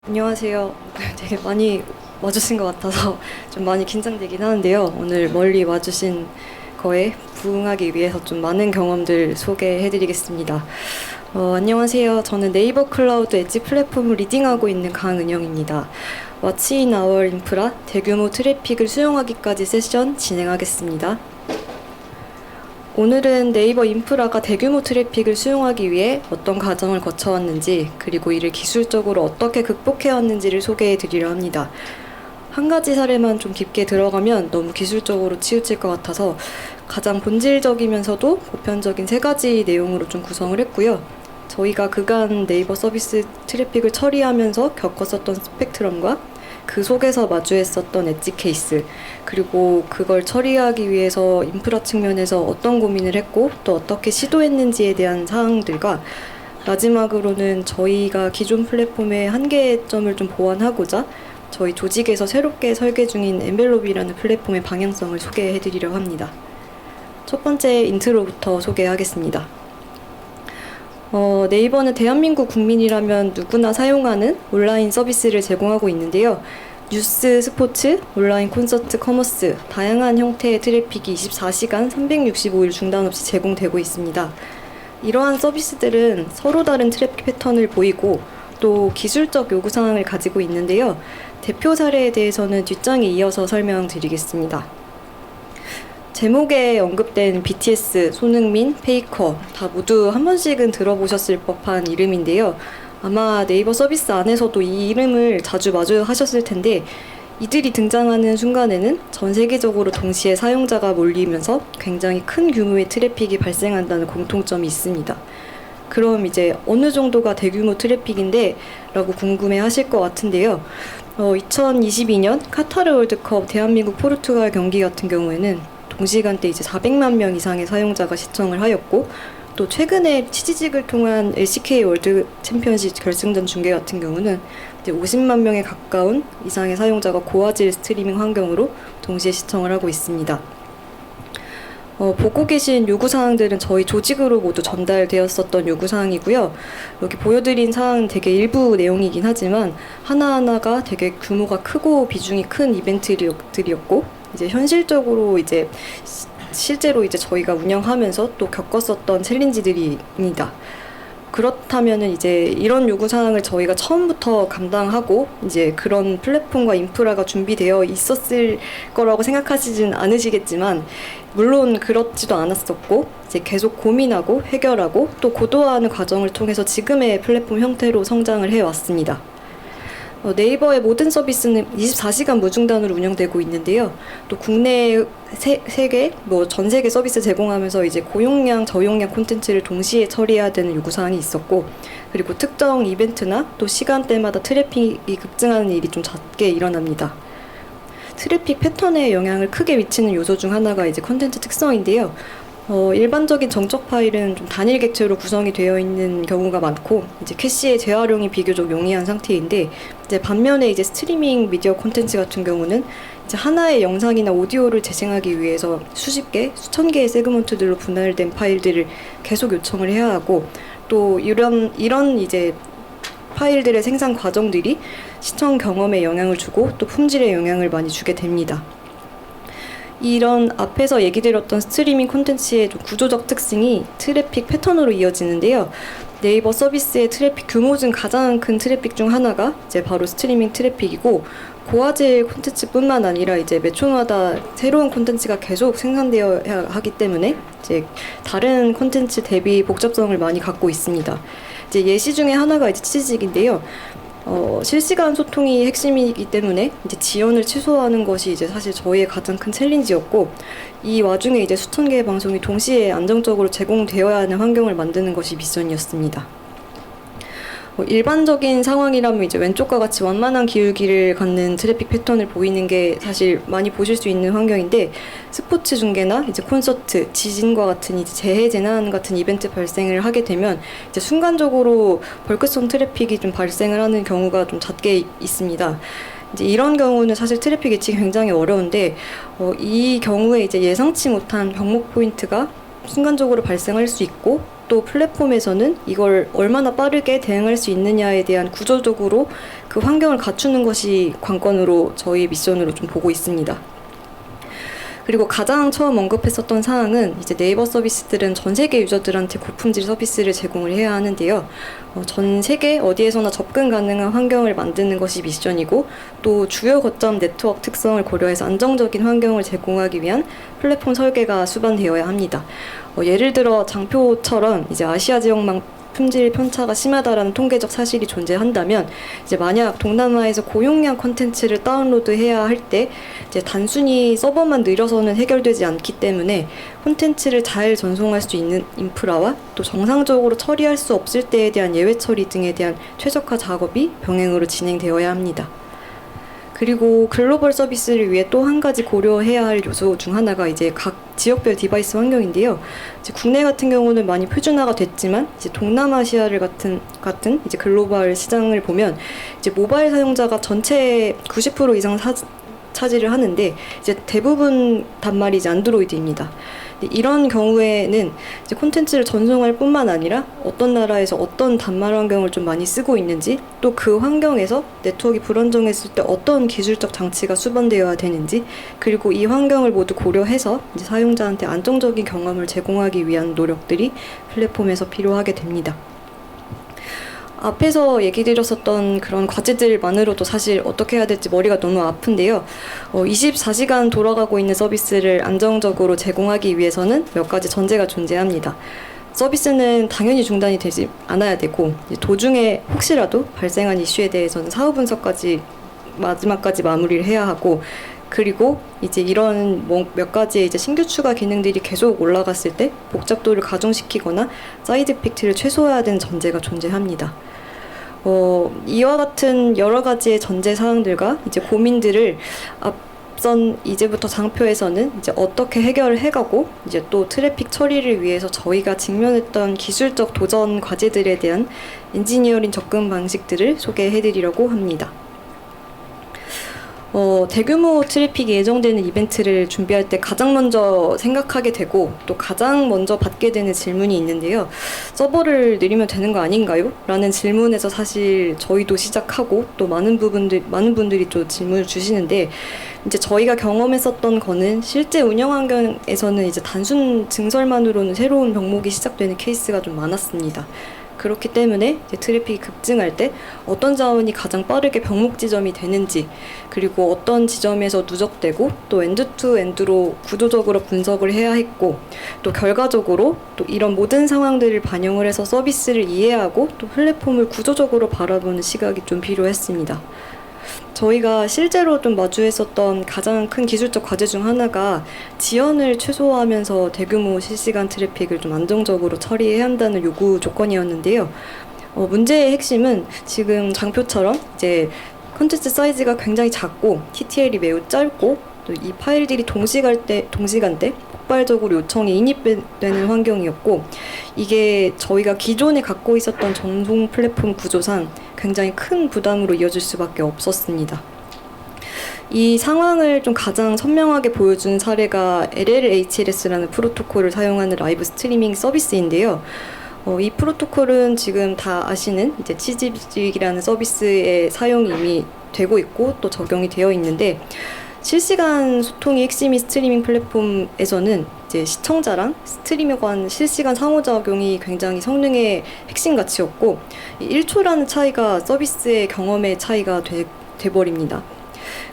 안녕하세요. 되게 많이 와주신 것 같아서 좀 많이 긴장되긴 하는데요. 오늘 멀리 와주신 거에 부응하기 위해서 좀 많은 경험들 소개해드리겠습니다. 안녕하세요. 저는 네이버 클라우드 엣지 플랫폼을 리딩하고 있는 강은영입니다. What's in our infra? 대규모 트래픽을 수용하기까지 세션 진행하겠습니다. 오늘은 네이버 인프라가 대규모 트래픽을 수용하기 위해 어떤 과정을 거쳐왔는지, 그리고 이를 기술적으로 어떻게 극복해왔는지를 소개해드리려 합니다. 한 가지 사례만 좀 깊게 들어가면 너무 기술적으로 치우칠 것 같아서 가장 본질적이면서도 보편적인 세 가지 내용으로 좀 구성을 했고요. 저희가 그간 네이버 서비스 트래픽을 처리하면서 겪었었던 스펙트럼과 그 속에서 마주했었던 엣지 케이스, 그리고 그걸 처리하기 위해서 인프라 측면에서 어떤 고민을 했고 또 어떻게 시도했는지에 대한 사항들과, 마지막으로는 저희가 기존 플랫폼의 한계점을 좀 보완하고자 저희 조직에서 새롭게 설계 중인 엔벨롭이라는 플랫폼의 방향성을 소개해드리려고 합니다. 첫 번째 인트로부터 소개하겠습니다. 네이버는 대한민국 국민이라면 누구나 사용하는 온라인 서비스를 제공하고 있는데요. 뉴스, 스포츠, 온라인 콘서트, 커머스, 다양한 형태의 트래픽이 24시간 365일 중단 없이 제공되고 있습니다. 이러한 서비스들은 서로 다른 트래픽 패턴을 보이고 또 기술적 요구사항을 가지고 있는데요. 대표 사례에 대해서는 뒷장에 이어서 설명드리겠습니다. 제목에 언급된 BTS, 손흥민, 페이커 다 모두 한 번씩은 들어보셨을 법한 이름인데요. 아마 네이버 서비스 안에서도 이 이름을 자주 마주하셨을 텐데, 이들이 등장하는 순간에는 전 세계적으로 동시에 사용자가 몰리면서 굉장히 큰 규모의 트래픽이 발생한다는 공통점이 있습니다. 그럼 이제 어느 정도가 대규모 트래픽인데? 라고 궁금해 하실 것 같은데요. 2022년 카타르 월드컵 대한민국 포르투갈 경기 같은 경우에는 동시간대 이제 400만 명 이상의 사용자가 시청을 하였고, 또 최근에 치지직을 통한 LCK 월드 챔피언십 결승전 중계 같은 경우는 이제 50만 명에 가까운 이상의 사용자가 고화질 스트리밍 환경으로 동시에 시청을 하고 있습니다. 보고 계신 요구사항들은 저희 조직으로 모두 전달되었었던 요구사항이고요. 여기 보여드린 사항은 되게 일부 내용이긴 하지만 하나하나가 되게 규모가 크고 비중이 큰 이벤트들이었고, 이제 현실적으로 이제 실제로 이제 저희가 운영하면서 또 겪었었던 챌린지들입니다. 그렇다면은 이제 이런 요구사항을 저희가 처음부터 감당하고 이제 그런 플랫폼과 인프라가 준비되어 있었을 거라고 생각하시진 않으시겠지만, 물론 그렇지도 않았었고 이제 계속 고민하고 해결하고 또 고도화하는 과정을 통해서 지금의 플랫폼 형태로 성장을 해왔습니다. 네이버의 모든 서비스는 24시간 무중단으로 운영되고 있는데요. 또 국내 세계, 전 세계 서비스 제공하면서 이제 고용량, 저용량 콘텐츠를 동시에 처리해야 되는 요구사항이 있었고, 그리고 특정 이벤트나 또 시간대마다 트래픽이 급증하는 일이 좀 잦게 일어납니다. 트래픽 패턴에 영향을 크게 미치는 요소 중 하나가 이제 콘텐츠 특성인데요. 일반적인 정적 파일은 좀 단일 객체로 구성이 되어 있는 경우가 많고, 이제 캐시의 재활용이 비교적 용이한 상태인데, 이제 반면에 이제 스트리밍 미디어 콘텐츠 같은 경우는 이제 하나의 영상이나 오디오를 재생하기 위해서 수십 개, 수천 개의 세그먼트들로 분할된 파일들을 계속 요청을 해야 하고, 또 이런 이제 파일들의 생산 과정들이 시청 경험에 영향을 주고 또 품질에 영향을 많이 주게 됩니다. 이런 앞에서 얘기 드렸던 스트리밍 콘텐츠의 좀 구조적 특징이 트래픽 패턴으로 이어지는데요. 네이버 서비스의 트래픽 규모 중 가장 큰 트래픽 중 하나가 이제 바로 스트리밍 트래픽이고, 고화질 콘텐츠뿐만 아니라 이제 매초마다 새로운 콘텐츠가 계속 생산되어야 하기 때문에 이제 다른 콘텐츠 대비 복잡성을 많이 갖고 있습니다. 이제 예시 중에 하나가 이제 치지직인데요. 실시간 소통이 핵심이기 때문에 이제 지연을 최소화하는 것이 이제 사실 저희의 가장 큰 챌린지였고, 이 와중에 이제 수천 개의 방송이 동시에 안정적으로 제공되어야 하는 환경을 만드는 것이 미션이었습니다. 일반적인 상황이라면 이제 왼쪽과 같이 완만한 기울기를 갖는 트래픽 패턴을 보이는 게 사실 많이 보실 수 있는 환경인데, 스포츠 중계나 이제 콘서트, 지진과 같은 이제 재해 재난 같은 이벤트 발생을 하게 되면 이제 순간적으로 벌크성 트래픽이 좀 발생을 하는 경우가 좀 잦게 있습니다. 이제 이런 경우는 사실 트래픽 예측이 굉장히 어려운데, 이 경우에 이제 예상치 못한 병목 포인트가 순간적으로 발생할 수 있고, 또 플랫폼에서는 이걸 얼마나 빠르게 대응할 수 있느냐에 대한 구조적으로 그 환경을 갖추는 것이 관건으로 저희 미션으로 좀 보고 있습니다. 그리고 가장 처음 언급했었던 사항은 이제 네이버 서비스들은 전 세계 유저들한테 고품질 서비스를 제공을 해야 하는데요. 전 세계 어디에서나 접근 가능한 환경을 만드는 것이 미션이고, 또 주요 거점 네트워크 특성을 고려해서 안정적인 환경을 제공하기 위한 플랫폼 설계가 수반되어야 합니다. 예를 들어 장표처럼 이제 아시아 지역만 품질 편차가 심하다라는 통계적 사실이 존재한다면, 이제 만약 동남아에서 고용량 콘텐츠를 다운로드해야 할 때 이제 단순히 서버만 느려서는 해결되지 않기 때문에 콘텐츠를 잘 전송할 수 있는 인프라와 또 정상적으로 처리할 수 없을 때에 대한 예외 처리 등에 대한 최적화 작업이 병행으로 진행되어야 합니다. 그리고 글로벌 서비스를 위해 또 한 가지 고려해야 할 요소 중 하나가 이제 각 지역별 디바이스 환경인데요. 이제 국내 같은 경우는 많이 표준화가 됐지만, 이제 동남아시아를 같은 이제 글로벌 시장을 보면 이제 모바일 사용자가 전체 90% 이상 차지를 하는데, 이제 대부분 단말이 이제 안드로이드입니다. 이런 경우에는 이제 콘텐츠를 전송할 뿐만 아니라 어떤 나라에서 어떤 단말 환경을 좀 많이 쓰고 있는지, 또 그 환경에서 네트워크가 불안정했을 때 어떤 기술적 장치가 수반되어야 되는지, 그리고 이 환경을 모두 고려해서 이제 사용자한테 안정적인 경험을 제공하기 위한 노력들이 플랫폼에서 필요하게 됩니다. 앞에서 얘기 드렸었던 그런 과제들만으로도 사실 어떻게 해야 될지 머리가 너무 아픈데요. 24시간 돌아가고 있는 서비스를 안정적으로 제공하기 위해서는 몇 가지 전제가 존재합니다. 서비스는 당연히 중단이 되지 않아야 되고, 도중에 혹시라도 발생한 이슈에 대해서는 사후 분석까지 마지막까지 마무리를 해야 하고, 그리고 이제 이런 몇 가지의 이제 신규 추가 기능들이 계속 올라갔을 때 복잡도를 가중시키거나 사이드 이펙트를 최소화해야 되는 전제가 존재합니다. 이와 같은 여러 가지의 전제 사항들과 이제 고민들을 앞선 이제부터 장표에서는 이제 어떻게 해결을 해가고, 이제 또 트래픽 처리를 위해서 저희가 직면했던 기술적 도전 과제들에 대한 엔지니어링 접근 방식들을 소개해드리려고 합니다. 대규모 트래픽이 예정되는 이벤트를 준비할 때 가장 먼저 생각하게 되고 또 가장 먼저 받게 되는 질문이 있는데요. 서버를 늘리면 되는 거 아닌가요? 라는 질문에서 사실 저희도 시작하고 또 많은 분들이 또 질문을 주시는데, 이제 저희가 경험했었던 거는 실제 운영 환경에서는 이제 단순 증설만으로는 새로운 병목이 시작되는 케이스가 좀 많았습니다. 그렇기 때문에 이제 트래픽이 급증할 때 어떤 자원이 가장 빠르게 병목 지점이 되는지, 그리고 어떤 지점에서 누적되고 또 엔드-투-엔드로 구조적으로 분석을 해야 했고, 또 결과적으로 또 이런 모든 상황들을 반영을 해서 서비스를 이해하고 또 플랫폼을 구조적으로 바라보는 시각이 좀 필요했습니다. 저희가 실제로 좀 마주했었던 가장 큰 기술적 과제 중 하나가 지연을 최소화하면서 대규모 실시간 트래픽을 좀 안정적으로 처리해야 한다는 요구 조건이었는데요. 문제의 핵심은 지금 장표처럼 이제 콘텐츠 사이즈가 굉장히 작고 TTL이 매우 짧고 또 이 파일들이 동시간대 폭발적으로 요청이 인입되는 환경이었고, 이게 저희가 기존에 갖고 있었던 전송 플랫폼 구조상 굉장히 큰 부담으로 이어질 수밖에 없었습니다. 이 상황을 좀 가장 선명하게 보여준 사례가 LLHLS라는 프로토콜을 사용하는 라이브 스트리밍 서비스인데요. 이 프로토콜은 지금 다 아시는 이제 치즈빅이라는 서비스의 사용이 이미 되고 있고 또 적용이 되어 있는데, 실시간 소통이 핵심인 스트리밍 플랫폼에서는 이제 시청자랑 스트리머 간 실시간 상호작용이 굉장히 성능의 핵심 가치였고, 1초라는 차이가 서비스의 경험의 차이가 돼버립니다.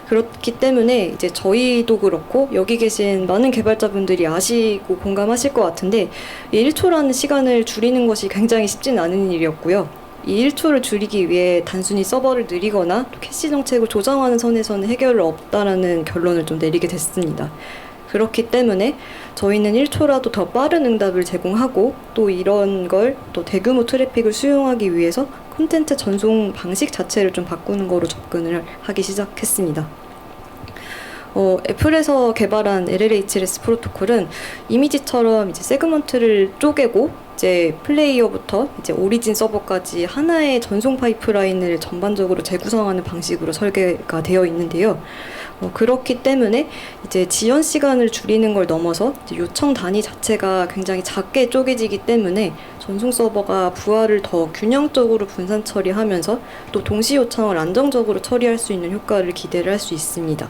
그렇기 때문에 이제 저희도 그렇고 여기 계신 많은 개발자분들이 아시고 공감하실 것 같은데, 이 1초라는 시간을 줄이는 것이 굉장히 쉽진 않은 일이었고요. 이 1초를 줄이기 위해 단순히 서버를 느리거나 또 캐시 정책을 조정하는 선에서는 해결을 없다라는 결론을 좀 내리게 됐습니다. 그렇기 때문에 저희는 1초라도 더 빠른 응답을 제공하고, 또 이런 걸 또 대규모 트래픽을 수용하기 위해서 콘텐츠 전송 방식 자체를 좀 바꾸는 거로 접근을 하기 시작했습니다. 애플에서 개발한 LLHLS 프로토콜은 이미지처럼 이제 세그먼트를 쪼개고 이제 플레이어부터 이제 오리진 서버까지 하나의 전송 파이프라인을 전반적으로 재구성하는 방식으로 설계가 되어 있는데요. 그렇기 때문에 이제 지연 시간을 줄이는 걸 넘어서 이제 요청 단위 자체가 굉장히 작게 쪼개지기 때문에 전송 서버가 부하를 더 균형적으로 분산 처리하면서 또 동시 요청을 안정적으로 처리할 수 있는 효과를 기대를 할 수 있습니다.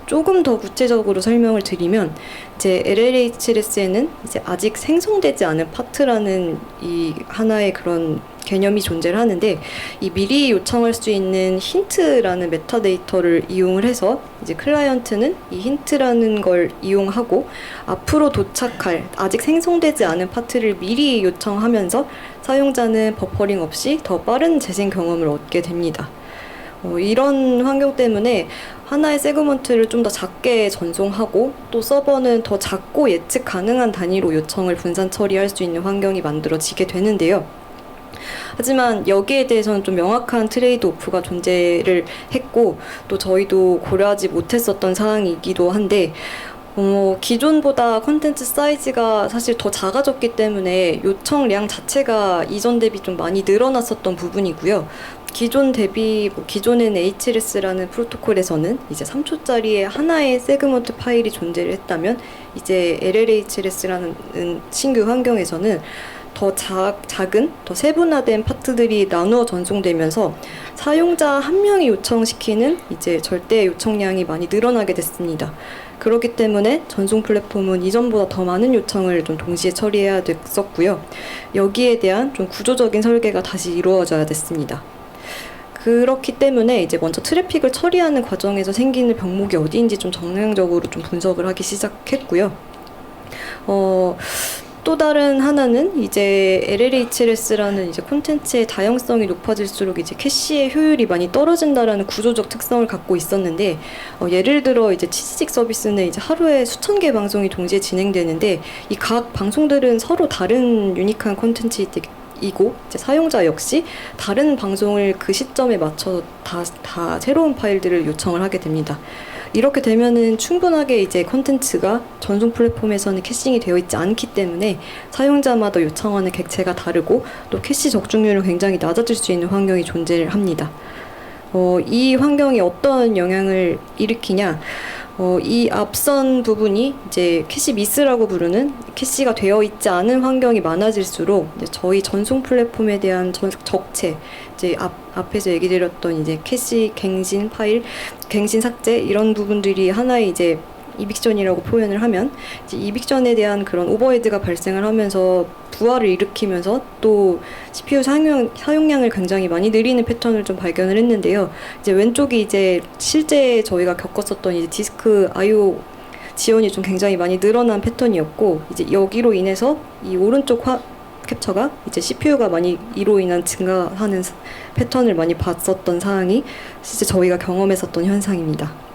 조금 더 구체적으로 설명을 드리면 이제 LLHLS에는 이제 아직 생성되지 않은 파트라는 이 하나의 그런 개념이 존재를 하는데, 이 미리 요청할 수 있는 힌트라는 메타데이터를 이용을 해서 이제 클라이언트는 이 힌트라는 걸 이용하고 앞으로 도착할 아직 생성되지 않은 파트를 미리 요청하면서 사용자는 버퍼링 없이 더 빠른 재생 경험을 얻게 됩니다. 이런 환경 때문에 하나의 세그먼트를 좀 더 작게 전송하고 또 서버는 더 작고 예측 가능한 단위로 요청을 분산 처리할 수 있는 환경이 만들어지게 되는데요. 하지만 여기에 대해서는 좀 명확한 트레이드 오프가 존재를 했고 또 저희도 고려하지 못했었던 사항이기도 한데, 기존보다 콘텐츠 사이즈가 사실 더 작아졌기 때문에 요청량 자체가 이전 대비 좀 많이 늘어났었던 부분이고요. 기존 대비 기존에는 HLS라는 프로토콜에서는 이제 3초짜리의 하나의 세그먼트 파일이 존재를 했다면 이제 LLHLS라는 신규 환경에서는 더 작은, 더 세분화된 파트들이 나누어 전송되면서 사용자 한 명이 요청시키는 이제 절대 요청량이 많이 늘어나게 됐습니다. 그렇기 때문에 전송 플랫폼은 이전보다 더 많은 요청을 좀 동시에 처리해야 됐었고요. 여기에 대한 좀 구조적인 설계가 다시 이루어져야 됐습니다. 그렇기 때문에 이제 먼저 트래픽을 처리하는 과정에서 생기는 병목이 어디인지 좀 정량적으로 좀 분석을 하기 시작했고요. 또 다른 하나는 이제 LLHLS라는 이제 콘텐츠의 다양성이 높아질수록 이제 캐시의 효율이 많이 떨어진다라는 구조적 특성을 갖고 있었는데, 예를 들어 이제 치즈직 서비스는 이제 하루에 수천 개 방송이 동시에 진행되는데 이 각 방송들은 서로 다른 유니크한 콘텐츠이고 이제 사용자 역시 다른 방송을 그 시점에 맞춰 다 새로운 파일들을 요청을 하게 됩니다. 이렇게 되면은 충분하게 이제 콘텐츠가 전송 플랫폼에서는 캐싱이 되어 있지 않기 때문에 사용자마다 요청하는 객체가 다르고 또 캐시 적중률은 굉장히 낮아질 수 있는 환경이 존재를 합니다. 이 환경이 어떤 영향을 일으키냐? 이 앞선 부분이 이제 캐시 미스라고 부르는 캐시가 되어 있지 않은 환경이 많아질수록 이제 저희 전송 플랫폼에 대한 적체, 이제 앞에서 얘기 드렸던 이제 캐시 갱신 파일, 갱신 삭제 이런 부분들이 하나의 이제 이빅션이라고 표현을 하면 이제 이빅션에 대한 그런 오버헤드가 발생을 하면서 부하를 일으키면서 또 CPU 사용량을 굉장히 많이 늘리는 패턴을 좀 발견을 했는데요. 이제 왼쪽이 이제 실제 저희가 겪었었던 이제 디스크 I/O 지원이 좀 굉장히 많이 늘어난 패턴이었고, 이제 여기로 인해서 이 오른쪽 캡처가 이제 CPU가 많이 이로 인한 증가하는 패턴을 많이 봤었던 사항이 실제 저희가 경험했었던 현상입니다.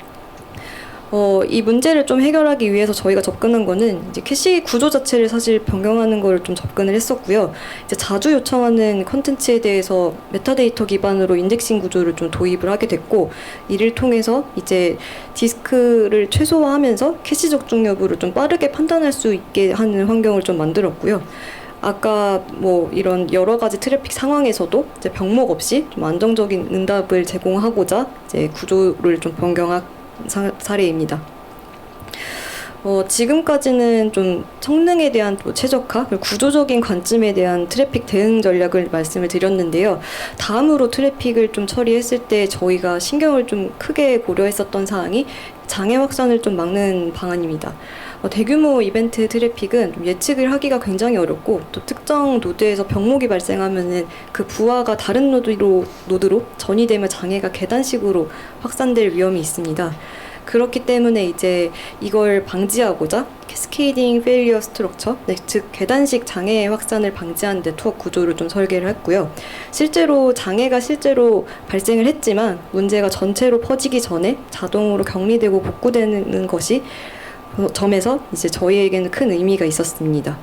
이 문제를 좀 해결하기 위해서 저희가 접근한 거는 이제 캐시 구조 자체를 사실 변경하는 걸 좀 접근을 했었고요. 이제 자주 요청하는 컨텐츠에 대해서 메타데이터 기반으로 인덱싱 구조를 좀 도입을 하게 됐고, 이를 통해서 이제 디스크를 최소화하면서 캐시 적중 여부를 좀 빠르게 판단할 수 있게 하는 환경을 좀 만들었고요. 아까 뭐 이런 여러 가지 트래픽 상황에서도 이제 병목 없이 좀 안정적인 응답을 제공하고자 이제 구조를 좀 변경한 사례입니다. 지금까지는 좀 성능에 대한 또 최적화, 그리고 구조적인 관점에 대한 트래픽 대응 전략을 말씀을 드렸는데요. 다음으로 트래픽을 좀 처리했을 때 저희가 신경을 좀 크게 고려했었던 사항이 장애 확산을 좀 막는 방안입니다. 대규모 이벤트 트래픽은 좀 예측을 하기가 굉장히 어렵고 또 특정 노드에서 병목이 발생하면은 그 부하가 다른 노드로 전이되면 장애가 계단식으로 확산될 위험이 있습니다. 그렇기 때문에 이제 이걸 방지하고자 캐스케이딩 페일리어 스트럭처, 즉 계단식 장애 확산을 방지하는 네트워크 구조를 좀 설계를 했고요. 실제로 장애가 발생을 했지만 문제가 전체로 퍼지기 전에 자동으로 격리되고 복구되는 것이 점에서 이제 저희에게는 큰 의미가 있었습니다.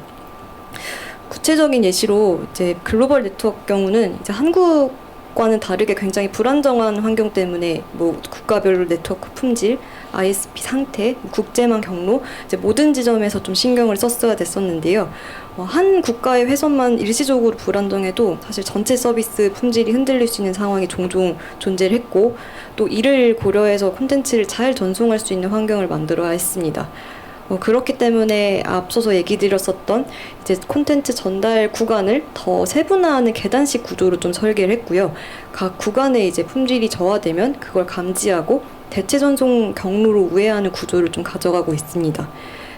구체적인 예시로 이제 글로벌 네트워크 경우는 이제 한국과는 다르게 굉장히 불안정한 환경 때문에 뭐 국가별로 네트워크 품질, ISP 상태, 국제망 경로 이제 모든 지점에서 좀 신경을 썼어야 됐었는데요. 한 국가의 회선만 일시적으로 불안정해도 사실 전체 서비스 품질이 흔들릴 수 있는 상황이 종종 존재를 했고 또 이를 고려해서 콘텐츠를 잘 전송할 수 있는 환경을 만들어야 했습니다. 그렇기 때문에 앞서서 얘기 드렸었던 이제 콘텐츠 전달 구간을 더 세분화하는 계단식 구조로 좀 설계를 했고요. 각 구간에 이제 품질이 저하되면 그걸 감지하고 대체 전송 경로로 우회하는 구조를 좀 가져가고 있습니다.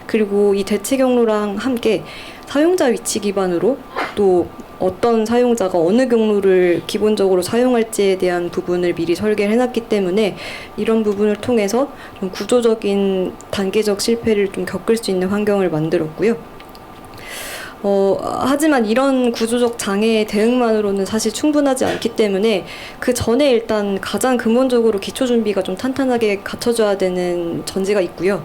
그리고 이 대체 경로랑 함께 사용자 위치 기반으로 또 어떤 사용자가 어느 경로를 기본적으로 사용할지에 대한 부분을 미리 설계를 해놨기 때문에 이런 부분을 통해서 좀 구조적인 단계적 실패를 좀 겪을 수 있는 환경을 만들었고요. 하지만 이런 구조적 장애의 대응만으로는 사실 충분하지 않기 때문에 그 전에 일단 가장 근본적으로 기초 준비가 좀 탄탄하게 갖춰져야 되는 전제가 있고요.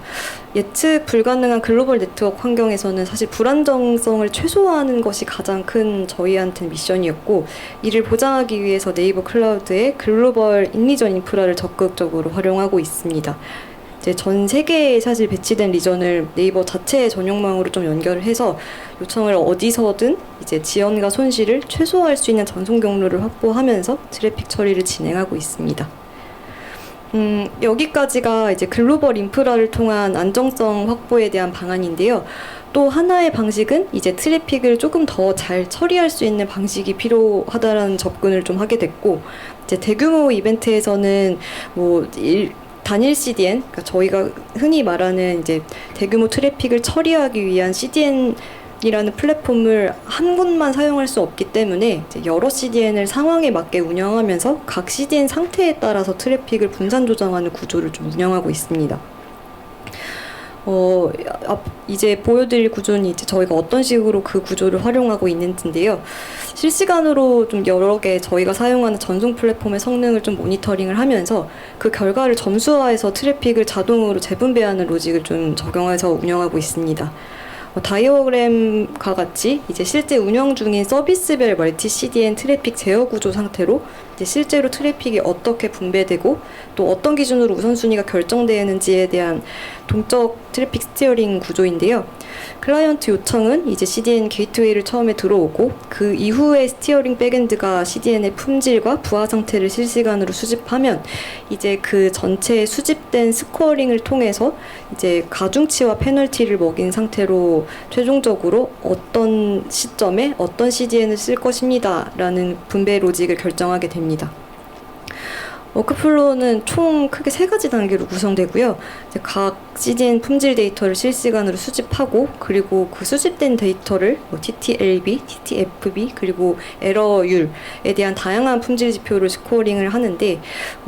예측 불가능한 글로벌 네트워크 환경에서는 사실 불안정성을 최소화하는 것이 가장 큰 저희한테는 미션이었고, 이를 보장하기 위해서 네이버 클라우드의 글로벌 인리전 인프라를 적극적으로 활용하고 있습니다. 이제 전 세계에 사실 배치된 리전을 네이버 자체의 전용망으로 좀 연결을 해서 요청을 어디서든 이제 지연과 손실을 최소화할 수 있는 전송 경로를 확보하면서 트래픽 처리를 진행하고 있습니다. 여기까지가 이제 글로벌 인프라를 통한 안정성 확보에 대한 방안인데요. 또 하나의 방식은 이제 트래픽을 조금 더 잘 처리할 수 있는 방식이 필요하다라는 접근을 좀 하게 됐고, 이제 대규모 이벤트에서는 단일 CDN, 그러니까 저희가 흔히 말하는 이제 대규모 트래픽을 처리하기 위한 CDN이라는 플랫폼을 한 곳만 사용할 수 없기 때문에 이제 여러 CDN을 상황에 맞게 운영하면서 각 CDN 상태에 따라서 트래픽을 분산 조정하는 구조를 좀 운영하고 있습니다. 이제 보여드릴 구조는 이제 저희가 어떤 식으로 그 구조를 활용하고 있는지인데요. 실시간으로 좀 여러 개 저희가 사용하는 전송 플랫폼의 성능을 좀 모니터링을 하면서 그 결과를 점수화해서 트래픽을 자동으로 재분배하는 로직을 좀 적용해서 운영하고 있습니다. 다이어그램과 같이 이제 실제 운영 중인 서비스별 멀티 CDN 트래픽 제어 구조 상태로 이제 실제로 트래픽이 어떻게 분배되고 또 어떤 기준으로 우선순위가 결정되는지에 대한 동적 트래픽 스티어링 구조인데요. 클라이언트 요청은 이제 CDN 게이트웨이를 처음에 들어오고 그 이후에 스티어링 백엔드가 CDN의 품질과 부하 상태를 실시간으로 수집하면 이제 그 전체 수집된 스코어링을 통해서 이제 가중치와 페널티를 먹인 상태로 최종적으로 어떤 시점에 어떤 CDN을 쓸 것입니다 라는 분배 로직을 결정하게 됩니다. 워크플로우는 총 크게 3가지 단계로 구성되고요. 이제 각 CDN 품질 데이터를 실시간으로 수집하고, 그리고 그 수집된 데이터를 TTLB, TTFB, 그리고 에러율에 대한 다양한 품질 지표를 스코어링을 하는데,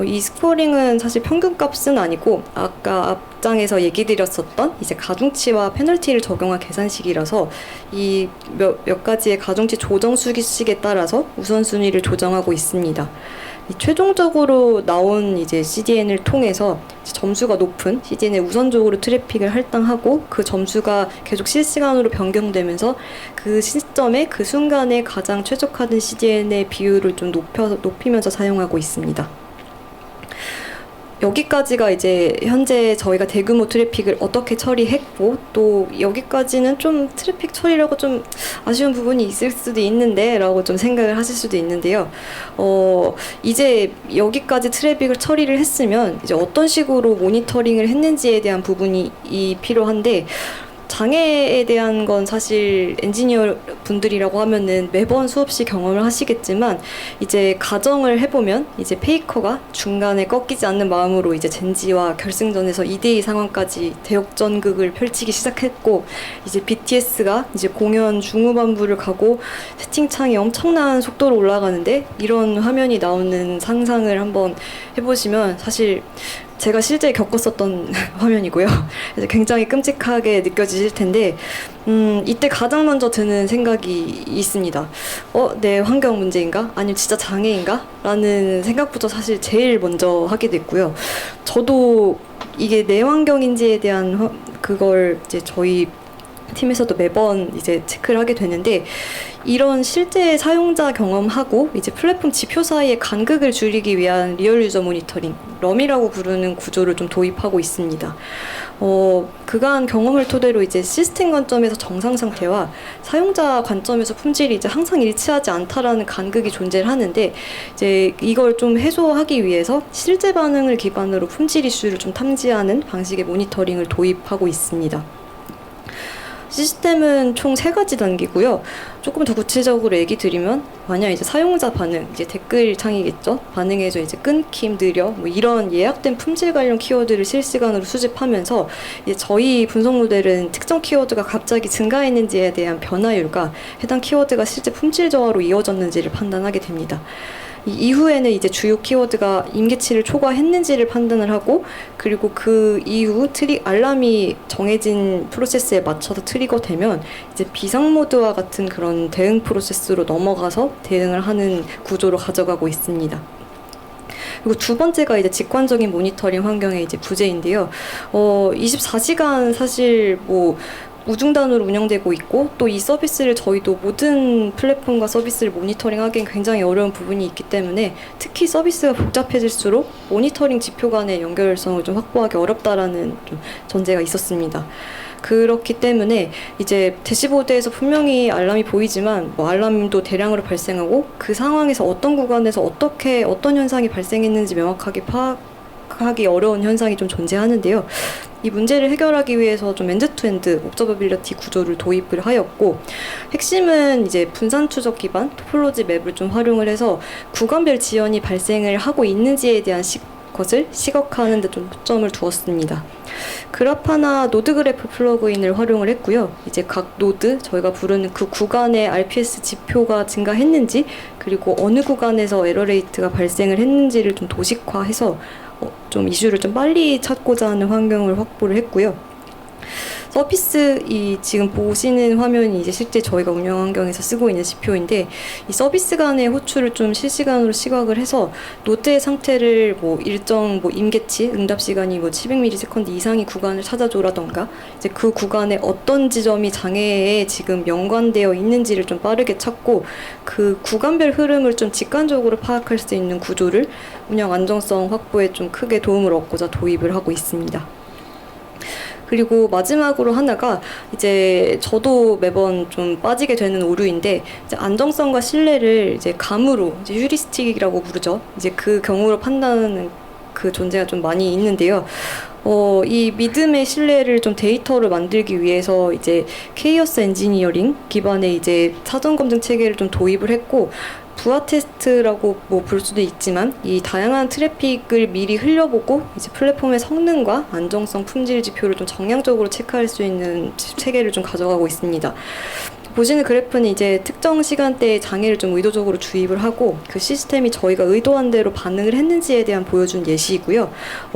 이 스코어링은 사실 평균값은 아니고 아까 앞장에서 얘기 드렸었던 이제 가중치와 페널티를 적용한 계산식이라서 이 몇 가지의 가중치 조정 수식에 따라서 우선순위를 조정하고 있습니다. 최종적으로 나온 이제 CDN을 통해서 점수가 높은 CDN에 우선적으로 트래픽을 할당하고 그 점수가 계속 실시간으로 변경되면서 그 시점에 그 순간에 가장 최적화된 CDN의 비율을 좀 높이면서 사용하고 있습니다. 여기까지가 이제 현재 저희가 대규모 트래픽을 어떻게 처리했고, 또 여기까지는 좀 트래픽 처리라고 좀 아쉬운 부분이 있을 수도 있는데 라고 좀 생각을 하실 수도 있는데요. 이제 여기까지 트래픽을 처리를 했으면 이제 어떤 식으로 모니터링을 했는지에 대한 부분이 필요한데, 장애에 대한 건 사실 엔지니어 분들이라고 하면은 매번 수없이 경험을 하시겠지만, 이제 가정을 해보면 이제 페이커가 중간에 꺾이지 않는 마음으로 이제 젠지와 결승전에서 2대2 상황까지 대역전극을 펼치기 시작했고, 이제 BTS가 이제 공연 중후반부를 가고 채팅창이 엄청난 속도로 올라가는데 이런 화면이 나오는 상상을 한번 해보시면 사실 제가 실제 겪었었던 화면이고요. 그래서 굉장히 끔찍하게 느껴지실 텐데, 이때 가장 먼저 드는 생각이 있습니다. 내 환경 문제인가? 아니면 진짜 장애인가? 라는 생각부터 사실 제일 먼저 하게 됐고요. 저도 이게 내 환경인지에 대한 그걸 이제 저희 팀에서도 매번 이제 체크를 하게 되는데, 이런 실제 사용자 경험하고 이제 플랫폼 지표 사이의 간극을 줄이기 위한 리얼 유저 모니터링, 럼이라고 부르는 구조를 좀 도입하고 있습니다. 그간 경험을 토대로 이제 시스템 관점에서 정상 상태와 사용자 관점에서 품질이 이제 항상 일치하지 않다라는 간극이 존재를 하는데, 이제 이걸 좀 해소하기 위해서 실제 반응을 기반으로 품질 이슈를 좀 탐지하는 방식의 모니터링을 도입하고 있습니다. 시스템은 총 3가지 단계고요. 조금 더 구체적으로 얘기 드리면 만약 이제 사용자 반응, 이제 댓글 창이겠죠. 반응에서 이제 끊김, 느려 뭐 이런 예약된 품질 관련 키워드를 실시간으로 수집하면서 이제 저희 분석 모델은 특정 키워드가 갑자기 증가했는지에 대한 변화율과 해당 키워드가 실제 품질 저하로 이어졌는지를 판단하게 됩니다. 이후에는 이제 주요 키워드가 임계치를 초과했는지를 판단을 하고, 그리고 그 이후 알람이 정해진 프로세스에 맞춰서 트리거되면 이제 비상 모드와 같은 그런 대응 프로세스로 넘어가서 대응을 하는 구조로 가져가고 있습니다. 그리고 두 번째가 이제 직관적인 모니터링 환경의 이제 부재인데요. 24시간 사실 뭐 무중단으로 운영되고 있고, 또 이 서비스를 저희도 모든 플랫폼과 서비스를 모니터링하기엔 굉장히 어려운 부분이 있기 때문에 특히 서비스가 복잡해질수록 모니터링 지표 간의 연결성을 좀 확보하기 어렵다라는 좀 전제가 있었습니다. 그렇기 때문에 이제 대시보드에서 분명히 알람이 보이지만 뭐 알람도 대량으로 발생하고 그 상황에서 어떤 구간에서 어떤 현상이 발생했는지 명확하게 파악하기 어려운 현상이 좀 존재하는데요. 이 문제를 해결하기 위해서 좀 엔드투엔드 옵저버빌리티 구조를 도입을 하였고, 핵심은 이제 분산 추적 기반 토폴로지 맵을 좀 활용을 해서 구간별 지연이 발생을 하고 있는지에 대한 것을 시각화하는 데 좀 초점을 두었습니다. 그라파나 노드 그래프 플러그인을 활용을 했고요. 이제 각 노드, 저희가 부르는 그 구간의 RPS 지표가 증가했는지, 그리고 어느 구간에서 에러 레이트가 발생을 했는지를 좀 도식화해서 좀 이슈를 좀 빨리 찾고자 하는 환경을 확보를 했고요. 서비스, 이 지금 보시는 화면이 이제 실제 저희가 운영 환경에서 쓰고 있는 지표인데, 이 서비스 간의 호출을 좀 실시간으로 시각을 해서 노드의 상태를 뭐 일정 뭐 임계치, 응답 시간이 뭐 700ms 이상의 구간을 찾아줘라던가, 이제 그 구간에 어떤 지점이 장애에 지금 연관되어 있는지를 좀 빠르게 찾고 그 구간별 흐름을 좀 직관적으로 파악할 수 있는 구조를 운영 안정성 확보에 좀 크게 도움을 얻고자 도입을 하고 있습니다. 그리고 마지막으로 하나가 이제 저도 매번 좀 빠지게 되는 오류인데, 이제 안정성과 신뢰를 이제 감으로, 이제 휴리스틱이라고 부르죠. 이제 그 경우로 판단하는 그 존재가 좀 많이 있는데요. 이 믿음의 신뢰를 좀 데이터로 만들기 위해서 이제 케이어스 엔지니어링 기반의 이제 사전 검증 체계를 좀 도입을 했고, 부하 테스트라고 뭐 볼 수도 있지만 이 다양한 트래픽을 미리 흘려보고 이제 플랫폼의 성능과 안정성, 품질 지표를 좀 정량적으로 체크할 수 있는 체계를 좀 가져가고 있습니다. 보시는 그래프는 이제 특정 시간대에 장애를 좀 의도적으로 주입을 하고 그 시스템이 저희가 의도한 대로 반응을 했는지에 대한 보여준 예시이고요.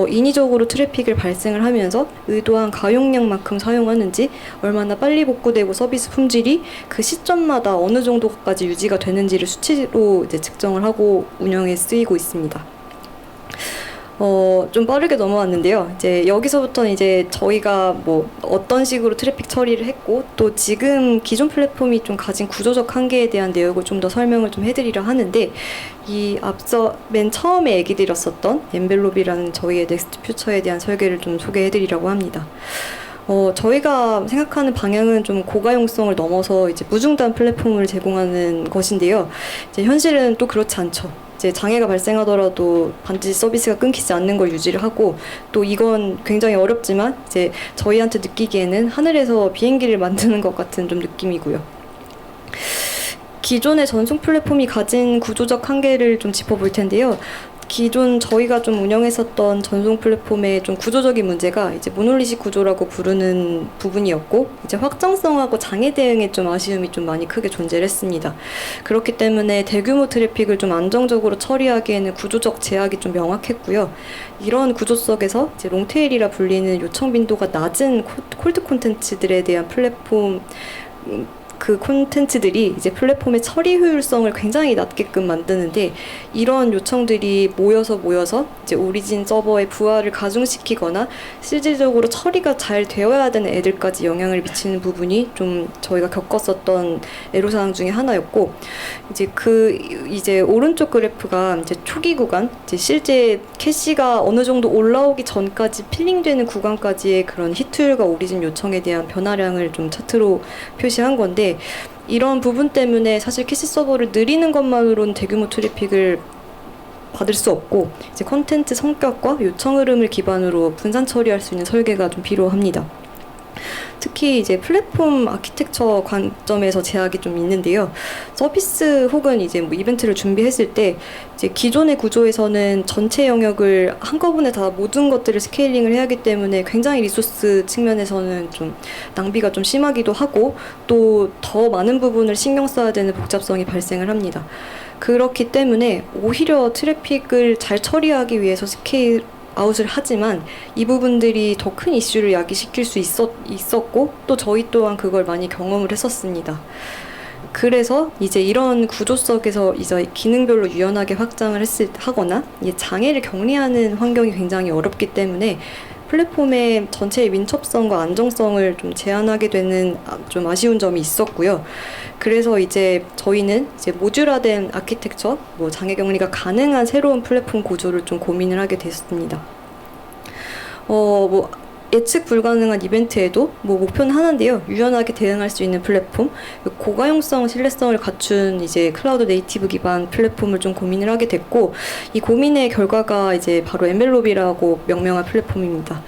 인위적으로 트래픽을 발생을 하면서 의도한 가용량만큼 사용하는지, 얼마나 빨리 복구되고 서비스 품질이 그 시점마다 어느 정도까지 유지가 되는지를 수치로 이제 측정을 하고 운영에 쓰이고 있습니다. 좀 빠르게 넘어왔는데요. 이제 여기서부터는 이제 저희가 뭐 어떤 식으로 트래픽 처리를 했고, 또 지금 기존 플랫폼이 좀 가진 구조적 한계에 대한 내용을 좀 더 설명을 좀 해드리려 하는데, 이 앞서 맨 처음에 얘기 드렸었던 엔벨롭이라는 저희의 넥스트 퓨처에 대한 설계를 좀 소개해드리려고 합니다. 저희가 생각하는 방향은 좀 고가용성을 넘어서 이제 무중단 플랫폼을 제공하는 것인데요. 이제 현실은 또 그렇지 않죠. 이제 장애가 발생하더라도 반드시 서비스가 끊기지 않는 걸 유지를 하고, 또 이건 굉장히 어렵지만 이제 저희한테 느끼기에는 하늘에서 비행기를 만드는 것 같은 좀 느낌이고요. 기존의 전송 플랫폼이 가진 구조적 한계를 좀 짚어볼 텐데요. 기존 저희가 좀 운영했었던 전송 플랫폼의 좀 구조적인 문제가 이제 모놀리식 구조라고 부르는 부분이었고, 이제 확장성하고 장애 대응에 좀 아쉬움이 좀 많이 크게 존재를 했습니다. 그렇기 때문에 대규모 트래픽을 좀 안정적으로 처리하기에는 구조적 제약이 좀 명확했고요. 이런 구조 속에서 이제 롱테일이라 불리는 요청 빈도가 낮은 콜드 콘텐츠들에 대한 플랫폼 그 콘텐츠들이 이제 플랫폼의 처리 효율성을 굉장히 낮게끔 만드는데, 이런 요청들이 모여서 이제 오리진 서버의 부하를 가중시키거나 실질적으로 처리가 잘 되어야 되는 애들까지 영향을 미치는 부분이 좀 저희가 겪었었던 애로사항 중에 하나였고, 이제 오른쪽 그래프가 이제 초기 구간, 이제 실제 캐시가 어느 정도 올라오기 전까지 필링되는 구간까지의 그런 히트율과 오리진 요청에 대한 변화량을 좀 차트로 표시한 건데, 이런 부분 때문에 사실 캐시 서버를 느리는 것만으로는 대규모 트래픽을 받을 수 없고, 이제 컨텐츠 성격과 요청 흐름을 기반으로 분산 처리할 수 있는 설계가 좀 필요합니다. 특히 특히 이제 플랫폼 아키텍처 관점에서 제약이 좀 있는데요. 서비스 혹은 이제 뭐 이벤트를 준비했을 때 이제 기존의 구조에서는 전체 영역을 한꺼번에 다 모든 것들을 스케일링을 해야 하기 때문에 굉장히 리소스 측면에서는 좀 낭비가 좀 심하기도 하고 또 더 많은 부분을 신경 써야 되는 복잡성이 발생을 합니다. 그렇기 때문에 오히려 트래픽을 잘 처리하기 위해서 스케일 아웃을 하지만 이 부분들이 더 큰 이슈를 야기시킬 수 있었고 또 저희 또한 그걸 많이 경험을 했었습니다. 그래서 이제 이런 구조 속에서 이제 기능별로 유연하게 확장을 하거나 장애를 격리하는 환경이 굉장히 어렵기 때문에 플랫폼의 전체의 민첩성과 안정성을 좀 제한하게 되는 좀 아쉬운 점이 있었고요. 그래서 이제 저희는 이제 모듈화된 아키텍처, 뭐 장애 격리가 가능한 새로운 플랫폼 구조를 좀 고민을 하게 됐습니다. 뭐 예측 불가능한 이벤트에도 뭐 목표는 하나인데요. 유연하게 대응할 수 있는 플랫폼, 고가용성, 신뢰성을 갖춘 이제 클라우드 네이티브 기반 플랫폼을 좀 고민을 하게 됐고, 이 고민의 결과가 이제 바로 엔벨롭이라고 명명한 플랫폼입니다.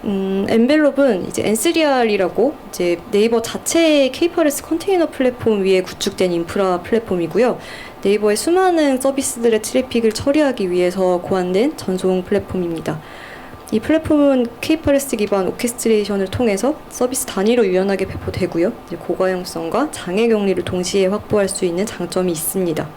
엔벨롭은 이제 N3R이라고 이제 네이버 자체의 K8S 컨테이너 플랫폼 위에 구축된 인프라 플랫폼이고요. 네이버의 수많은 서비스들의 트래픽을 처리하기 위해서 고안된 전송 플랫폼입니다. 이 플랫폼은 K8S 기반 오케스트레이션을 통해서 서비스 단위로 유연하게 배포되고요. 고가용성과 장애 격리를 동시에 확보할 수 있는 장점이 있습니다.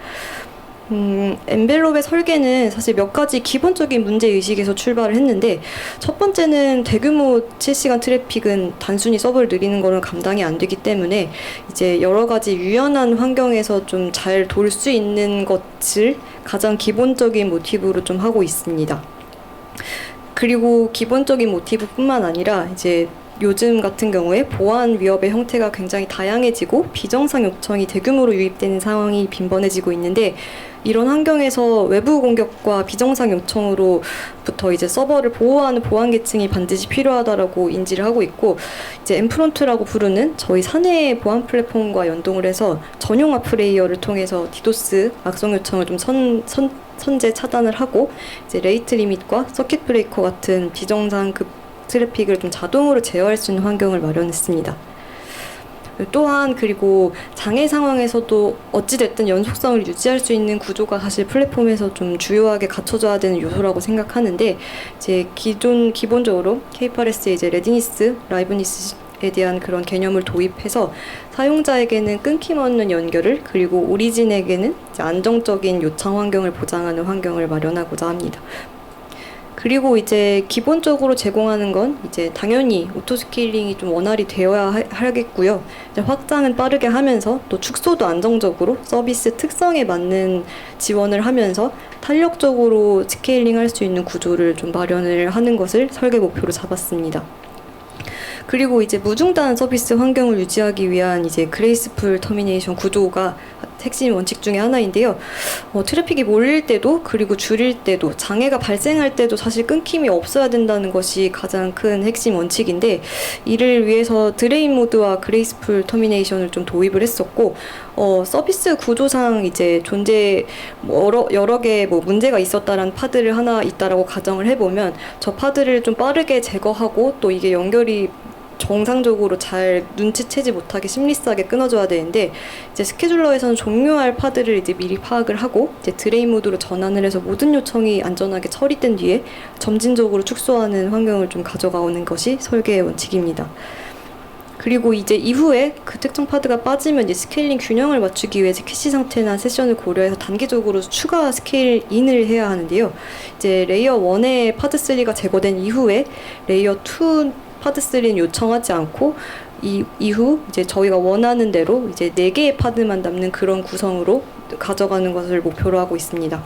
엔벨롭의 설계는 사실 몇 가지 기본적인 문제의식에서 출발을 했는데, 첫 번째는 대규모 실시간 트래픽은 단순히 서버를 늘리는 거는 감당이 안 되기 때문에 이제 여러 가지 유연한 환경에서 좀 잘 돌 수 있는 것을 가장 기본적인 모티브로 좀 하고 있습니다. 그리고 기본적인 모티브뿐만 아니라 이제 요즘 같은 경우에 보안 위협의 형태가 굉장히 다양해지고 비정상 요청이 대규모로 유입되는 상황이 빈번해지고 있는데, 이런 환경에서 외부 공격과 비정상 요청으로부터 이제 서버를 보호하는 보안 계층이 반드시 필요하다라고 인지를 하고 있고, 이제 엔프론트라고 부르는 저희 사내 보안 플랫폼과 연동을 해서 전용화 플레이어를 통해서 디도스 악성 요청을 좀 선제 차단을 하고, 이제 레이트 리밋과 서킷 브레이커 같은 비정상급 트래픽을 좀 자동으로 제어할 수 있는 환경을 마련했습니다. 또한 그리고 장애 상황에서도 어찌됐든 연속성을 유지할 수 있는 구조가 사실 플랫폼에서 좀 주요하게 갖춰져야 되는 요소라고 생각하는데, 이제 기본적으로 K8S의 이제 레디니스, 라이브니스에 대한 그런 개념을 도입해서 사용자에게는 끊김없는 연결을, 그리고 오리진에게는 이제 안정적인 요청 환경을 보장하는 환경을 마련하고자 합니다. 그리고 이제 기본적으로 제공하는 건 이제 당연히 오토 스케일링이 좀 원활히 되어야 하겠고요. 이제 확장은 빠르게 하면서 또 축소도 안정적으로 서비스 특성에 맞는 지원을 하면서 탄력적으로 스케일링 할 수 있는 구조를 좀 마련을 하는 것을 설계 목표로 잡았습니다. 그리고 이제 무중단 서비스 환경을 유지하기 위한 이제 그레이스풀 터미네이션 구조가 핵심 원칙 중에 하나인데요. 트래픽이 몰릴 때도 그리고 줄일 때도 장애가 발생할 때도 사실 끊김이 없어야 된다는 것이 가장 큰 핵심 원칙인데, 이를 위해서 드레인 모드와 그레이스풀 터미네이션을 좀 도입을 했었고, 서비스 구조상 이제 여러 개 뭐 문제가 있었다라는 파드를 하나 있다라고 가정을 해보면, 저 파드를 좀 빠르게 제거하고 또 이게 연결이 정상적으로 잘 눈치채지 못하게 심리스하게 끊어줘야 되는데, 이제 스케줄러에서는 종료할 파드를 이제 미리 파악을 하고 이제 드레인 모드로 전환을 해서 모든 요청이 안전하게 처리된 뒤에 점진적으로 축소하는 환경을 좀 가져가오는 것이 설계의 원칙입니다. 그리고 이제 이후에 그 특정 파드가 빠지면 이제 스케일링 균형을 맞추기 위해 캐시 상태나 세션을 고려해서 단계적으로 추가 스케일 인을 해야 하는데요. 이제 레이어 1의 파드 3가 제거된 이후에 레이어 2 파드 3는 요청하지 않고 이후 이제 저희가 원하는 대로 이제 4개의 파드만 남는 그런 구성으로 가져가는 것을 목표로 하고 있습니다.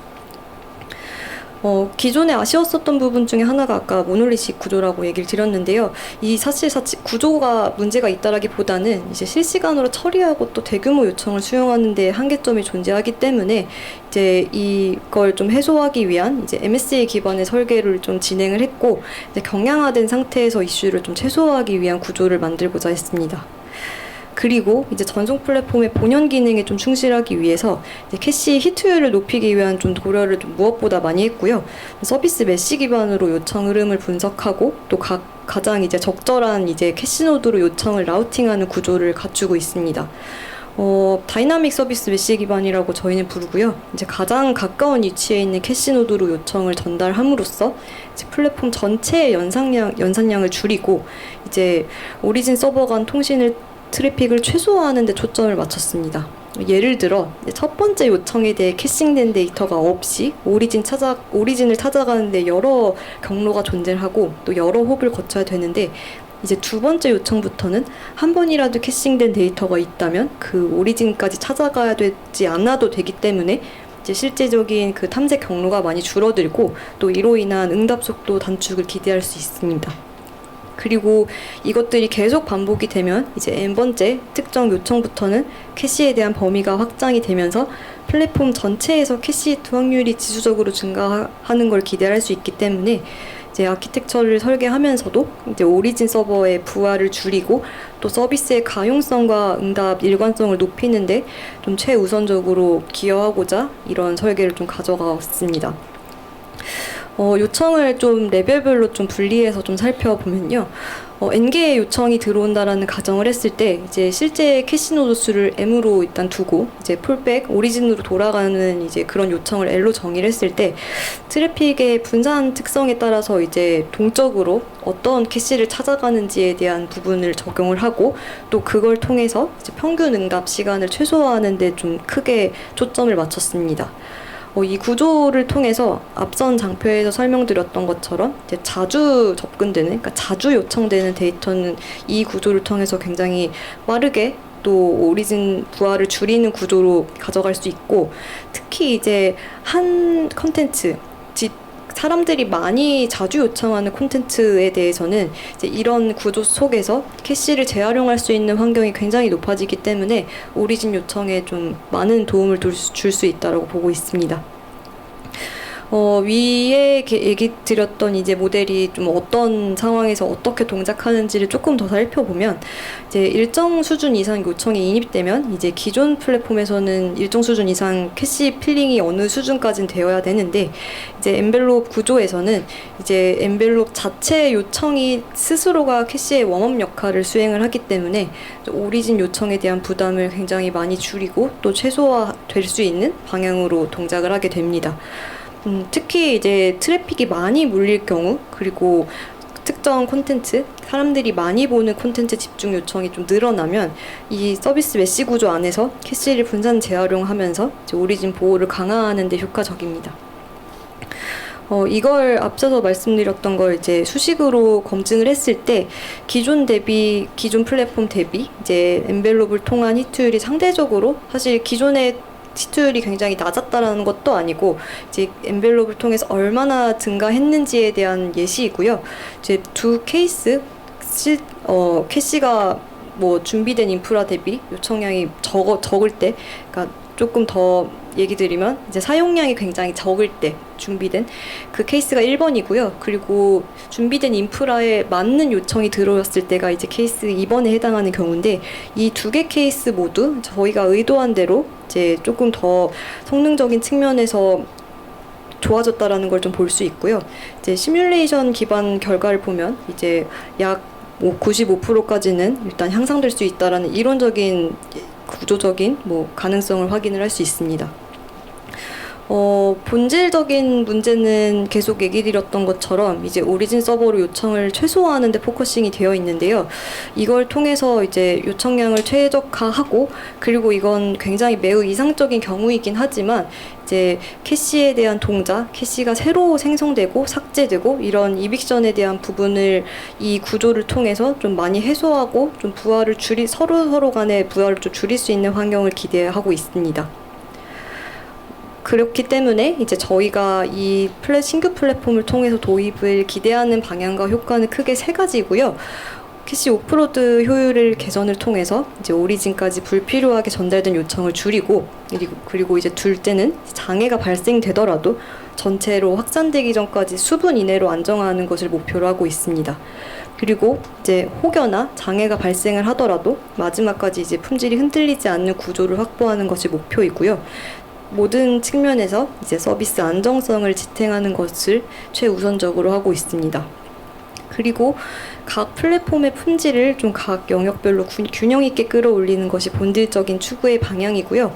기존에 아쉬웠었던 부분 중에 하나가 아까 모놀리식 구조라고 얘기를 드렸는데요. 이 사실 구조가 문제가 있다라기보다는 이제 실시간으로 처리하고 또 대규모 요청을 수용하는 데 한계점이 존재하기 때문에 이제 이걸 좀 해소하기 위한 이제 MSA 기반의 설계를 좀 진행을 했고, 이제 경량화된 상태에서 이슈를 좀 최소화하기 위한 구조를 만들고자 했습니다. 그리고 이제 전송 플랫폼의 본연 기능에 좀 충실하기 위해서 이제 캐시 히트율을 높이기 위한 좀 고려를 좀 무엇보다 많이 했고요. 서비스 메시 기반으로 요청 흐름을 분석하고 또 가장 이제 적절한 이제 캐시 노드로 요청을 라우팅하는 구조를 갖추고 있습니다. 다이나믹 서비스 메시 기반이라고 저희는 부르고요. 이제 가장 가까운 위치에 있는 캐시 노드로 요청을 전달함으로써 이제 플랫폼 전체의 연산량을 줄이고 이제 오리진 서버 간 트래픽을 최소화하는 데 초점을 맞췄습니다. 예를 들어 첫 번째 요청에 대해 캐싱된 데이터가 없이 오리진을 찾아가는데 여러 경로가 존재하고 또 여러 홉을 거쳐야 되는데 이제 두 번째 요청부터는 한 번이라도 캐싱된 데이터가 있다면 그 오리진까지 찾아가야 되지 않아도 되기 때문에 이제 실제적인 그 탐색 경로가 많이 줄어들고 또 이로 인한 응답 속도 단축을 기대할 수 있습니다. 그리고 이것들이 계속 반복이 되면 이제 n번째 특정 요청부터는 캐시에 대한 범위가 확장이 되면서 플랫폼 전체에서 캐시 히트 확률이 지수적으로 증가하는 걸 기대할 수 있기 때문에 이제 아키텍처를 설계하면서도 이제 오리진 서버의 부하를 줄이고 또 서비스의 가용성과 응답 일관성을 높이는데 좀 최우선적으로 기여하고자 이런 설계를 좀 가져갔습니다. 요청을 좀 레벨별로 좀 분리해서 좀 살펴보면요. n개의 요청이 들어온다라는 가정을 했을 때 이제 실제 캐시 노드 수를 m으로 일단 두고 이제 풀백 오리진으로 돌아가는 이제 그런 요청을 l로 정의를 했을 때 트래픽의 분산 특성에 따라서 이제 동적으로 어떤 캐시를 찾아가는지에 대한 부분을 적용을 하고 또 그걸 통해서 이제 평균 응답 시간을 최소화하는 데 좀 크게 초점을 맞췄습니다. 이 구조를 통해서 앞선 장표에서 설명드렸던 것처럼 이제 자주 접근되는, 그러니까 자주 요청되는 데이터는 이 구조를 통해서 굉장히 빠르게 또 오리진 부하를 줄이는 구조로 가져갈 수 있고, 특히 이제 한 컨텐츠, 사람들이 많이 자주 요청하는 콘텐츠에 대해서는 이제 이런 구조 속에서 캐시를 재활용할 수 있는 환경이 굉장히 높아지기 때문에 오리진 요청에 좀 많은 도움을 줄 수 있다고 보고 있습니다. 위에 얘기 드렸던 이제 모델이 좀 어떤 상황에서 어떻게 동작하는지를 조금 더 살펴보면 이제 일정 수준 이상 요청이 인입되면 이제 기존 플랫폼에서는 일정 수준 이상 캐시 필링이 어느 수준까지는 되어야 되는데 이제 엔벨롭 구조에서는 이제 엔벨롭 자체 요청이 스스로가 캐시의 웜업 역할을 수행을 하기 때문에 오리진 요청에 대한 부담을 굉장히 많이 줄이고 또 최소화될 수 있는 방향으로 동작을 하게 됩니다. 특히 이제 트래픽이 많이 몰릴 경우, 그리고 특정 콘텐츠, 사람들이 많이 보는 콘텐츠 집중 요청이 좀 늘어나면 이 서비스 메시 구조 안에서 캐시를 분산 재활용하면서 이제 오리진 보호를 강화하는 데 효과적입니다. 이걸 앞서서 말씀드렸던 걸 이제 수식으로 검증을 했을 때 기존 플랫폼 대비 이제 엔벨롭을 통한 히트율이 상대적으로 사실 기존의 히트율이 굉장히 낮았다라는 것도 아니고 이제 엔벨롭을 통해서 얼마나 증가했는지에 대한 예시이고요. 이제 두 케이스 캐시가 뭐 준비된 인프라 대비 요청량이 적을 때, 그러니까 조금 더 얘기 드리면 이제 사용량이 굉장히 적을 때 준비된 그 케이스가 1번이고요. 그리고 준비된 인프라에 맞는 요청이 들어왔을 때가 이제 케이스 2번에 해당하는 경우인데 이 두 개 케이스 모두 저희가 의도한 대로 이제 조금 더 성능적인 측면에서 좋아졌다라는 걸 좀 볼 수 있고요. 이제 시뮬레이션 기반 결과를 보면 이제 약 95%까지는 일단 향상될 수 있다라는 이론적인 구조적인 가능성을 확인을 할 수 있습니다. 본질적인 문제는 계속 얘기 드렸던 것처럼 이제 오리진 서버로 요청을 최소화하는 데 포커싱이 되어 있는데요. 이걸 통해서 이제 요청량을 최적화하고, 그리고 이건 굉장히 매우 이상적인 경우이긴 하지만 이제 캐시에 대한 동작, 캐시가 새로 생성되고 삭제되고 이런 이빅션에 대한 부분을 이 구조를 통해서 좀 많이 해소하고 좀 부하를 서로 간의 부하를 좀 줄일 수 있는 환경을 기대하고 있습니다. 그렇기 때문에 이제 저희가 이 신규 플랫폼을 통해서 도입을 기대하는 방향과 효과는 크게 세 가지고요. 캐시 오프로드 효율을 개선을 통해서 이제 오리진까지 불필요하게 전달된 요청을 줄이고, 그리고 이제 둘째는 장애가 발생되더라도 전체로 확산되기 전까지 수분 이내로 안정화하는 것을 목표로 하고 있습니다. 그리고 이제 혹여나 장애가 발생을 하더라도 마지막까지 이제 품질이 흔들리지 않는 구조를 확보하는 것이 목표이고요. 모든 측면에서 이제 서비스 안정성을 지탱하는 것을 최우선적으로 하고 있습니다. 그리고 각 플랫폼의 품질을 좀 각 영역별로 균형 있게 끌어올리는 것이 본질적인 추구의 방향이고요.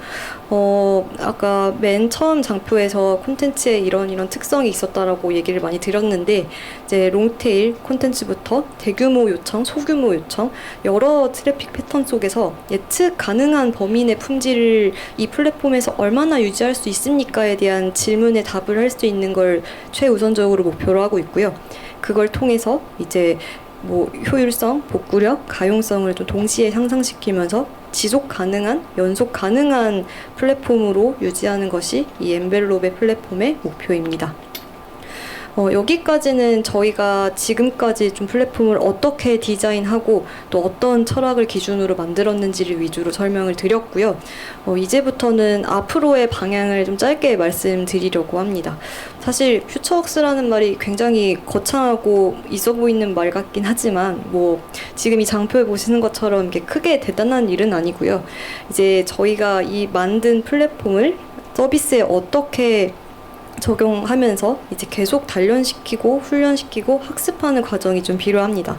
아까 맨 처음 장표에서 콘텐츠에 이런 특성이 있었다라고 얘기를 많이 드렸는데, 이제 롱테일 콘텐츠부터 대규모 요청, 소규모 요청, 여러 트래픽 패턴 속에서 예측 가능한 범위 내 품질을 이 플랫폼에서 얼마나 유지할 수 있습니까에 대한 질문에 답을 할 수 있는 걸 최우선적으로 목표로 하고 있고요. 그걸 통해서 이제 효율성, 복구력, 가용성을 좀 동시에 향상시키면서 지속 가능한, 연속 가능한 플랫폼으로 유지하는 것이 이 엔벨롭의 플랫폼의 목표입니다. 여기까지는 저희가 지금까지 좀 플랫폼을 어떻게 디자인하고 또 어떤 철학을 기준으로 만들었는지를 위주로 설명을 드렸고요. 이제부터는 앞으로의 방향을 좀 짧게 말씀드리려고 합니다. 사실 퓨처웍스라는 말이 굉장히 거창하고 있어 보이는 말 같긴 하지만 지금 이 장표에 보시는 것처럼 이렇게 크게 대단한 일은 아니고요. 이제 저희가 이 만든 플랫폼을 서비스에 어떻게 적용하면서 이제 계속 단련시키고 훈련시키고 학습하는 과정이 좀 필요합니다.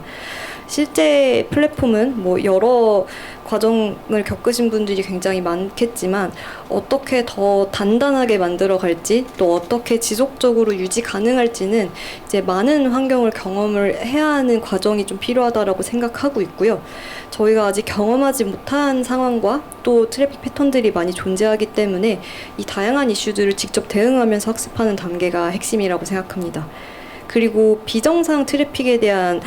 실제 플랫폼은 여러 과정을 겪으신 분들이 굉장히 많겠지만 어떻게 더 단단하게 만들어 갈지 또 어떻게 지속적으로 유지 가능할지는 이제 많은 환경을 경험을 해야 하는 과정이 좀 필요하다라고 생각하고 있고요. 저희가 아직 경험하지 못한 상황과 또 트래픽 패턴들이 많이 존재하기 때문에 이 다양한 이슈들을 직접 대응하면서 학습하는 단계가 핵심이라고 생각합니다. 그리고 비정상 트래픽에 대한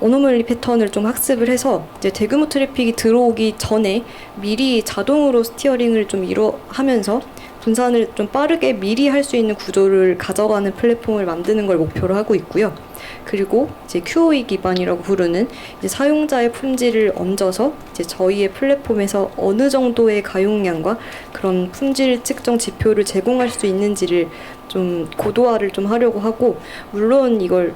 어노멀리 패턴을 좀 학습을 해서 이제 대규모 트래픽이 들어오기 전에 미리 자동으로 스티어링을 좀 하면서 분산을 좀 빠르게 미리 할 수 있는 구조를 가져가는 플랫폼을 만드는 걸 목표로 하고 있고요. 그리고 이제 QoE 기반이라고 부르는 이제 사용자의 품질을 얹어서 이제 저희의 플랫폼에서 어느 정도의 가용량과 그런 품질 측정 지표를 제공할 수 있는지를 좀 고도화를 좀 하려고 하고, 물론 이걸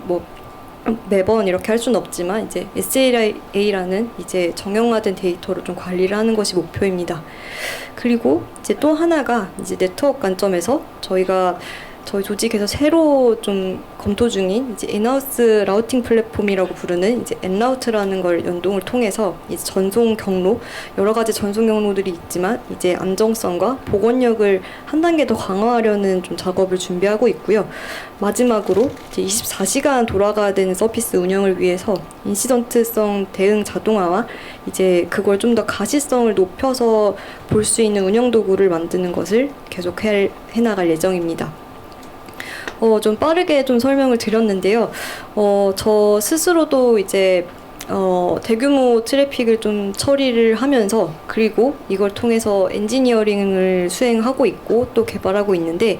매번 이렇게 할 수는 없지만 이제 SLA라는 이제 정형화된 데이터로 좀 관리를 하는 것이 목표입니다. 그리고 이제 또 하나가 이제 네트워크 관점에서 저희 조직에서 새로 좀 검토 중인 이제 인하우스 라우팅 플랫폼이라고 부르는 이제 엔라우트라는 걸 연동을 통해서 이제 전송 경로, 여러 가지 전송 경로들이 있지만 이제 안정성과 복원력을 한 단계 더 강화하려는 좀 작업을 준비하고 있고요. 마지막으로 이제 24시간 돌아가야 되는 서비스 운영을 위해서 인시던트성 대응 자동화와 이제 그걸 좀 더 가시성을 높여서 볼 수 있는 운영 도구를 만드는 것을 계속 해나갈 예정입니다. 좀 빠르게 좀 설명을 드렸는데요. 저 스스로도 이제 대규모 트래픽을 좀 처리를 하면서, 그리고 이걸 통해서 엔지니어링을 수행하고 있고 또 개발하고 있는데,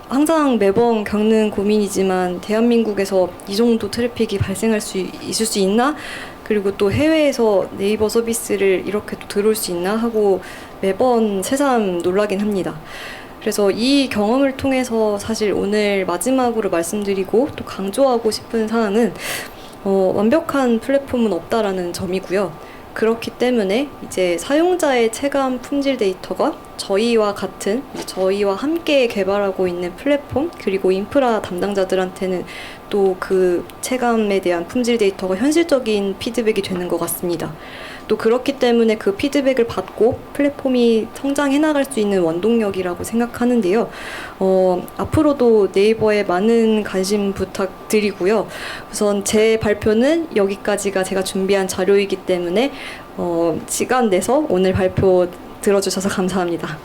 항상 매번 겪는 고민이지만 대한민국에서 이 정도 트래픽이 발생할 수 있을 수 있나? 그리고 또 해외에서 네이버 서비스를 이렇게 또 들어올 수 있나 하고 매번 새삼 놀라긴 합니다. 그래서 이 경험을 통해서 사실 오늘 마지막으로 말씀드리고 또 강조하고 싶은 사항은 완벽한 플랫폼은 없다라는 점이고요. 그렇기 때문에 이제 사용자의 체감 품질 데이터가 저희와 함께 개발하고 있는 플랫폼, 그리고 인프라 담당자들한테는 또 그 체감에 대한 품질 데이터가 현실적인 피드백이 되는 것 같습니다. 또 그렇기 때문에 그 피드백을 받고 플랫폼이 성장해 나갈 수 있는 원동력이라고 생각하는데요. 앞으로도 네이버에 많은 관심 부탁드리고요. 우선 제 발표는 여기까지가 제가 준비한 자료이기 때문에 시간 내서 오늘 발표 들어주셔서 감사합니다.